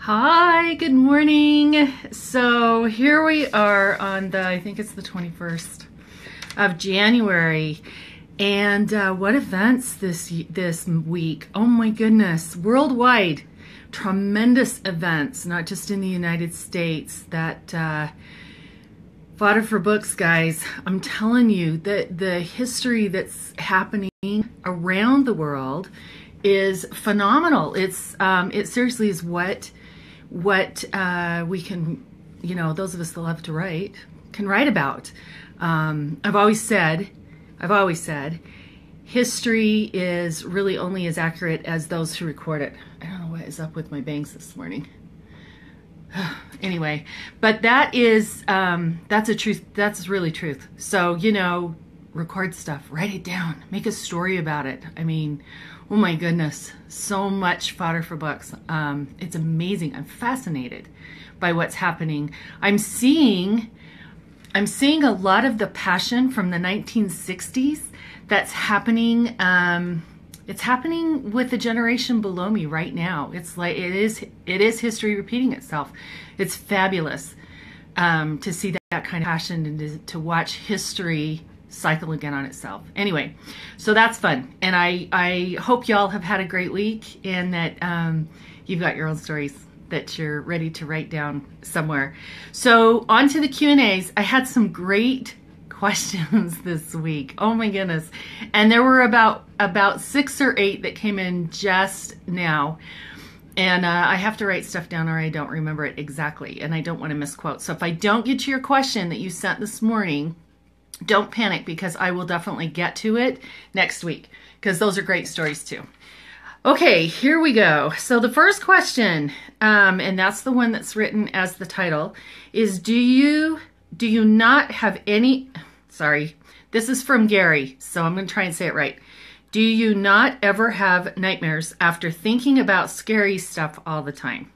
Hi, good morning. So here we are on I think it's the 21st of January. And what events this week? Oh my goodness, worldwide. Tremendous events, not just in the United States, that fodder for books, guys. I'm telling you that the history that's happening around the world is phenomenal. It seriously is what we can, those of us that love to write, can write about. I've always said, history is really only as accurate as those who record it. I don't know what is up with my bangs this morning. Anyway, but that's a truth. That's really truth. So, record stuff, write it down, make a story about it. I mean, oh my goodness, so much fodder for books. It's amazing. I'm fascinated by what's happening. I'm seeing a lot of the passion from the 1960s that's happening. It's happening with the generation below me right now. It's like it is history repeating itself. It's fabulous to see that kind of passion and to watch history cycle again on itself. Anyway, so that's fun, and I hope y'all have had a great week and that you've got your own stories that you're ready to write down somewhere. So on to the Q&As. I had some great questions this week. Oh my goodness. And there were about 6 or 8 that came in just now. And I have to write stuff down or I don't remember it exactly. And I don't want to misquote. So if I don't get to your question that you sent this morning, don't panic, because I will definitely get to it next week, because those are great stories too. Okay, here we go. So the first question, and that's the one that's written as the title, is do you not have any, sorry, this is from Gary, so I'm going to try and say it right. Do you not ever have nightmares after thinking about scary stuff all the time?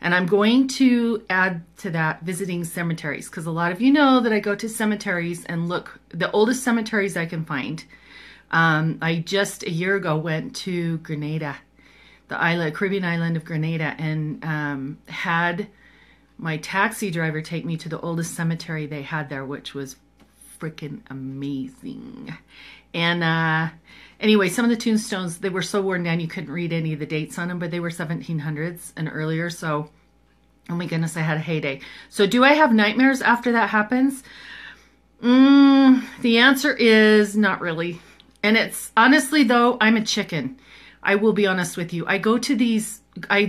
And I'm going to add to that visiting cemeteries, because a lot of you know that I go to cemeteries and look, the oldest cemeteries I can find. I just a year ago went to Grenada, the Caribbean island of Grenada, and had my taxi driver take me to the oldest cemetery they had there, which was freaking amazing. And anyway, some of the tombstones, they were so worn down you couldn't read any of the dates on them, but they were 1700s and earlier. So, oh my goodness, I had a heyday. So do I have nightmares after that happens? The answer is not really. And it's honestly, though, I'm a chicken. I will be honest with you. I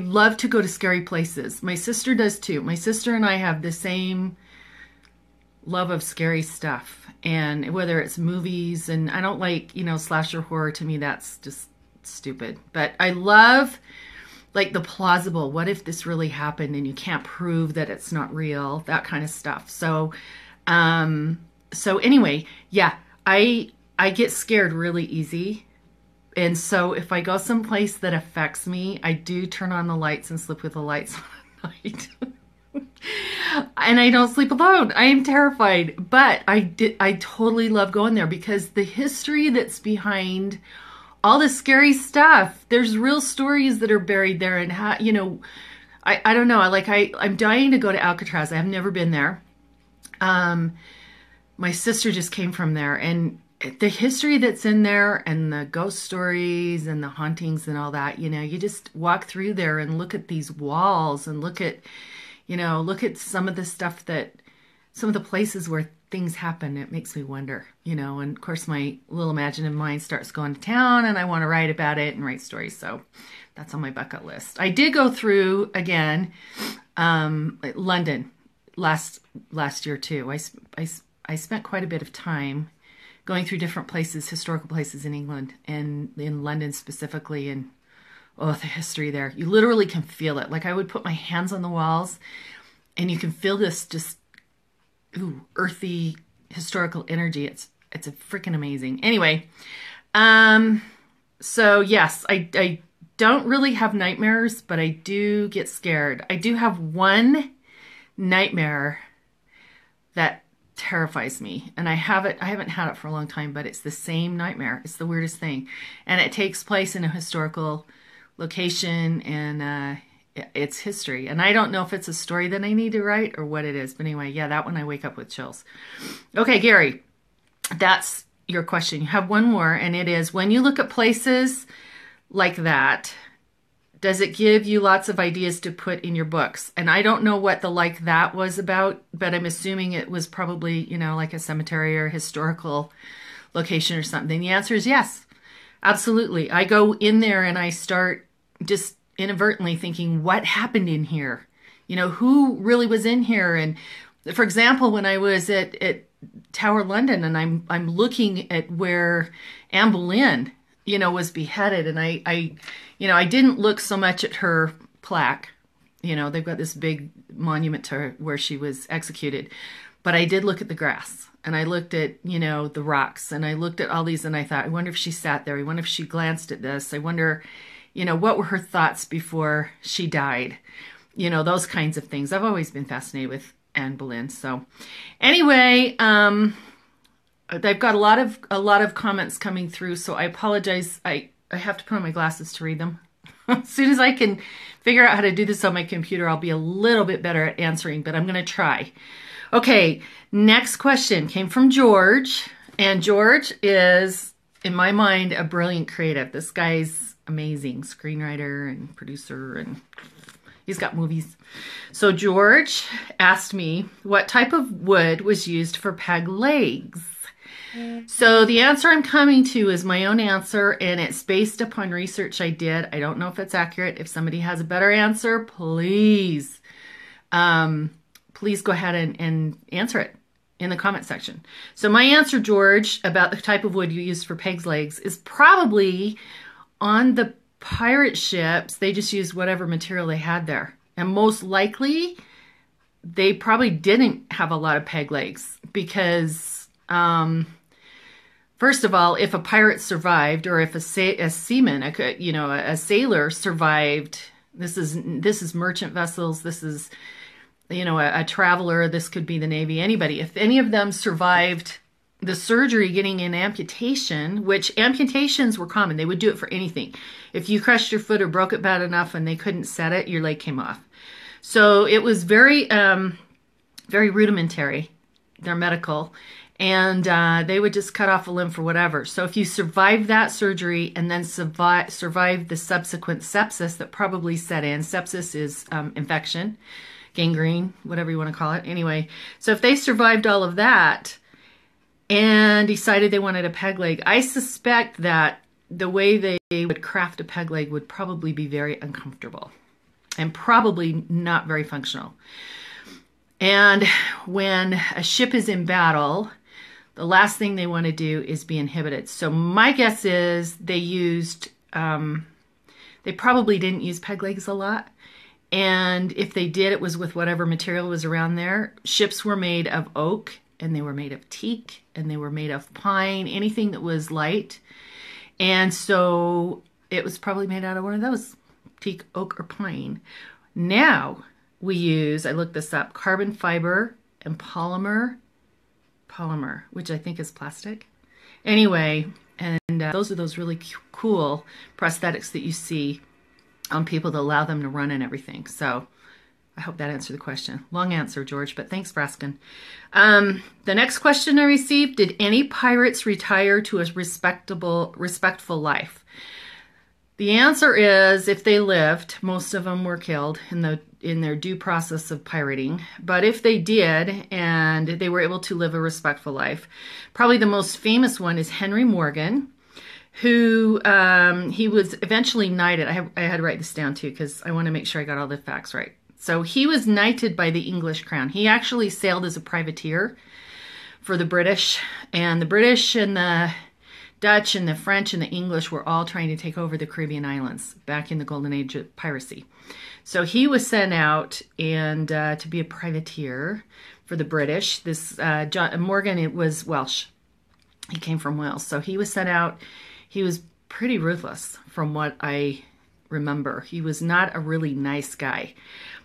love to go to scary places. My sister does too. My sister and I have the same love of scary stuff. And whether it's movies, and I don't like, slasher horror. To me, that's just stupid. But I love like the plausible, what if this really happened and you can't prove that it's not real, that kind of stuff. So, anyway, yeah, I get scared really easy. And so if I go someplace that affects me, I do turn on the lights and sleep with the lights on at night. And I don't sleep alone. I am terrified. But I totally love going there, because the history that's behind all the scary stuff, there's real stories that are buried there. And how, I don't know. I'm dying to go to Alcatraz. I have never been there. My sister just came from there, and the history that's in there and the ghost stories and the hauntings and all that, you just walk through there and look at these walls and look at some of the stuff some of the places where things happen. It makes me wonder, and of course my little imaginative mind starts going to town and I want to write about it and write stories. So that's on my bucket list. I did go through again, London last year too. I spent quite a bit of time going through different places, historical places in England and in London specifically. And oh, the history there. You literally can feel it. Like I would put my hands on the walls and you can feel this just earthy historical energy. It's a freaking amazing. Anyway, so yes, I don't really have nightmares, but I do get scared. I do have one nightmare that terrifies me, and I haven't had it for a long time, but it's the same nightmare. It's the weirdest thing, and it takes place in a historical location, and it's history. And I don't know if it's a story that I need to write or what it is. But anyway, yeah, that one I wake up with chills. Okay, Gary, that's your question. You have one more, and it is, when you look at places like that, does it give you lots of ideas to put in your books? And I don't know what the like that was about, but I'm assuming it was probably, you know, like a cemetery or historical location or something. The answer is yes, absolutely. I go in there and I start just inadvertently thinking, what happened in here? You know, who really was in here? And for example, when I was at Tower London and I'm looking at where Anne Boleyn, you know, was beheaded, and I didn't look so much at her plaque. You know, they've got this big monument to her where she was executed, but I did look at the grass, and I looked at, you know, the rocks, and I looked at all these, and I thought, I wonder if she sat there. I wonder if she glanced at this. I wonder, you know, what were her thoughts before she died? You know, those kinds of things. I've always been fascinated with Anne Boleyn. So anyway, I've got a lot of comments coming through, so I apologize. I have to put on my glasses to read them. As soon as I can figure out how to do this on my computer, I'll be a little bit better at answering, but I'm going to try. Okay, next question came from George, and George is, in my mind, a brilliant creative. This guy's amazing screenwriter and producer, and he's got movies. So George asked me what type of wood was used for peg legs. So the answer I'm coming to is my own answer, and it's based upon research I did. I don't know if it's accurate. If somebody has a better answer, please go ahead and answer it in the comment section. So my answer, George, about the type of wood you use for peg's legs is probably on the pirate ships. They just used whatever material they had there. And most likely, they probably didn't have a lot of peg legs because... first of all, if a pirate survived, or if a seaman, a sailor survived, this is merchant vessels, this is, you know, a traveler, this could be the Navy, anybody. If any of them survived the surgery, getting an amputation, which amputations were common, they would do it for anything. If you crushed your foot or broke it bad enough and they couldn't set it, your leg came off. So it was very, very rudimentary, they're medical. And they would just cut off a limb for whatever. So if you survived that surgery and then survived the subsequent sepsis that probably set in, sepsis is infection, gangrene, whatever you want to call it. Anyway, so if they survived all of that and decided they wanted a peg leg, I suspect that the way they would craft a peg leg would probably be very uncomfortable and probably not very functional. And when a ship is in battle, the last thing they want to do is be inhibited. So my guess is they used, they probably didn't use peg legs a lot. And if they did, it was with whatever material was around there. Ships were made of oak, and they were made of teak, and they were made of pine, anything that was light. And so it was probably made out of one of those, teak, oak, or pine. Now we use, I looked this up, carbon fiber and polymer, which I think is plastic. Anyway, and those are those really cool prosthetics that you see on people that allow them to run and everything. So I hope that answered the question. Long answer, George, but thanks for asking. The next question I received, did any pirates retire to a respectful life? The answer is, if they lived, most of them were killed in their due process of pirating. But if they did, and they were able to live a respectful life, probably the most famous one is Henry Morgan, who he was eventually knighted. I had to write this down too because I want to make sure I got all the facts right. So he was knighted by the English crown. He actually sailed as a privateer for the British, and the British and the Dutch and the French and the English were all trying to take over the Caribbean islands back in the golden age of piracy. So he was sent out and to be a privateer for the British. This John Morgan, it was Welsh. He came from Wales. So he was sent out. He was pretty ruthless from what I remember. He was not a really nice guy.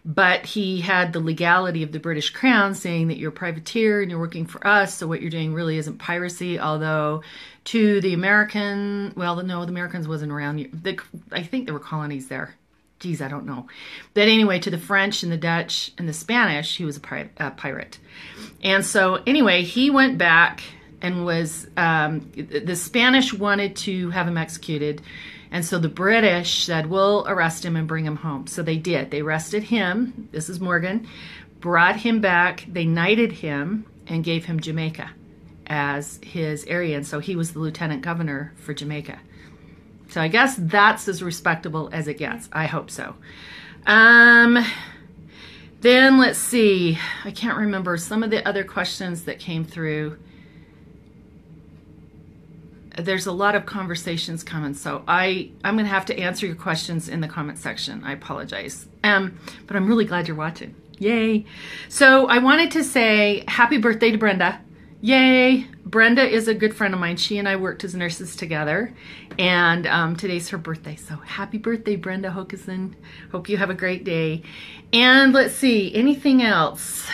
But he had the legality of the British Crown saying that you're a privateer and you're working for us, so what you're doing really isn't piracy, although to the American, well, no, the Americans wasn't around. I think there were colonies there. Geez, I don't know. But anyway, to the French and the Dutch and the Spanish, he was a pirate. And so anyway, he went back and was, the Spanish wanted to have him executed. And so the British said, we'll arrest him and bring him home. So they did. They arrested him. This is Morgan. Brought him back. They knighted him and gave him Jamaica as his area. And so he was the lieutenant governor for Jamaica. So I guess that's as respectable as it gets. I hope so. Then let's see. I can't remember some of the other questions that came through. There's a lot of conversations coming, so I'm going to have to answer your questions in the comment section. I apologize. But I'm really glad you're watching. Yay. So I wanted to say happy birthday to Brenda. Yay. Brenda is a good friend of mine. She and I worked as nurses together, and today's her birthday. So happy birthday, Brenda Hokeson. Hope you have a great day. And let's see, anything else?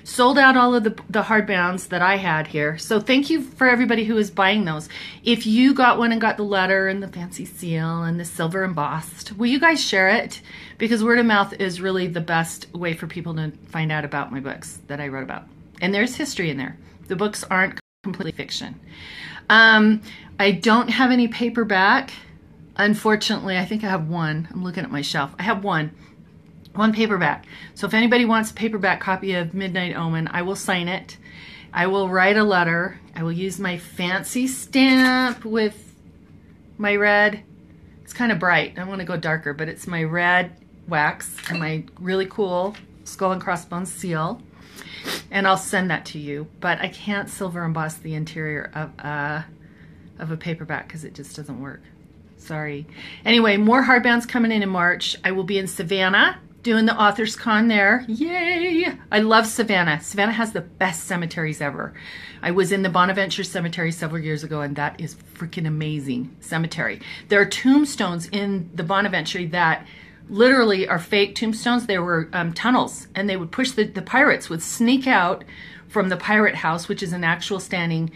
Sold out all of the hardbounds that I had here. So thank you for everybody who is buying those. If you got one and got the letter and the fancy seal and the silver embossed, will you guys share it? Because word of mouth is really the best way for people to find out about my books that I wrote about. And there's history in there. The books aren't completely fiction. I don't have any paperback. Unfortunately, I think I have one. I'm looking at my shelf. I have one paperback. So if anybody wants a paperback copy of Midnight Omen, I will sign it. I will write a letter. I will use my fancy stamp with my red. It's kind of bright. I want to go darker, but it's my red wax and my really cool skull and crossbones seal. And I'll send that to you. But I can't silver emboss the interior of a paperback because it just doesn't work. Sorry. Anyway, more hardbounds coming in March. I will be in Savannah doing the Authors Con there. Yay! I love Savannah. Savannah has the best cemeteries ever. I was in the Bonaventure Cemetery several years ago, and that is freaking amazing cemetery. There are tombstones in the Bonaventure that literally are fake tombstones. They were tunnels, and they would push the pirates would sneak out from the pirate house, which is an actual standing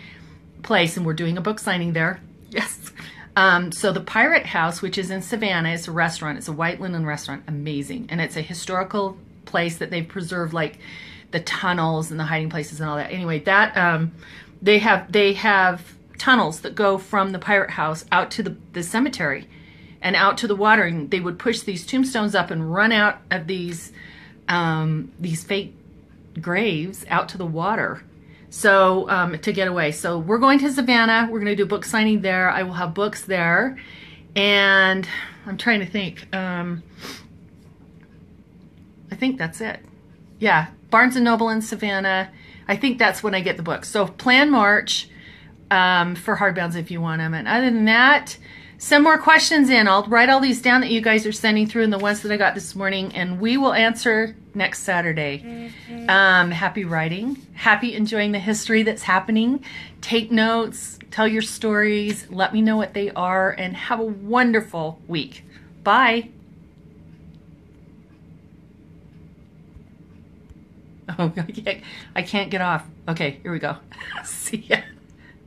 place, and we're doing a book signing there. Yes. So the Pirate House, which is in Savannah, is a restaurant. It's a white linen restaurant. Amazing. And it's a historical place that they've preserved, like the tunnels and the hiding places and all that. Anyway, that they have tunnels that go from the Pirate House out to the cemetery and out to the water. And they would push these tombstones up and run out of these fake graves out to the water. So to get away. So we're going to Savannah. We're going to do a book signing there. I will have books there. And I'm trying to think. I think that's it. Yeah, Barnes & Noble in Savannah. I think that's when I get the books. So plan March for hardbounds if you want them. And other than that, send more questions in. I'll write all these down that you guys are sending through and the ones that I got this morning. And we will answer next Saturday. Happy writing. Happy enjoying the history that's happening. Take notes. Tell your stories. Let me know what they are. And have a wonderful week. Bye. Oh, I can't get off. Okay, here we go. See ya.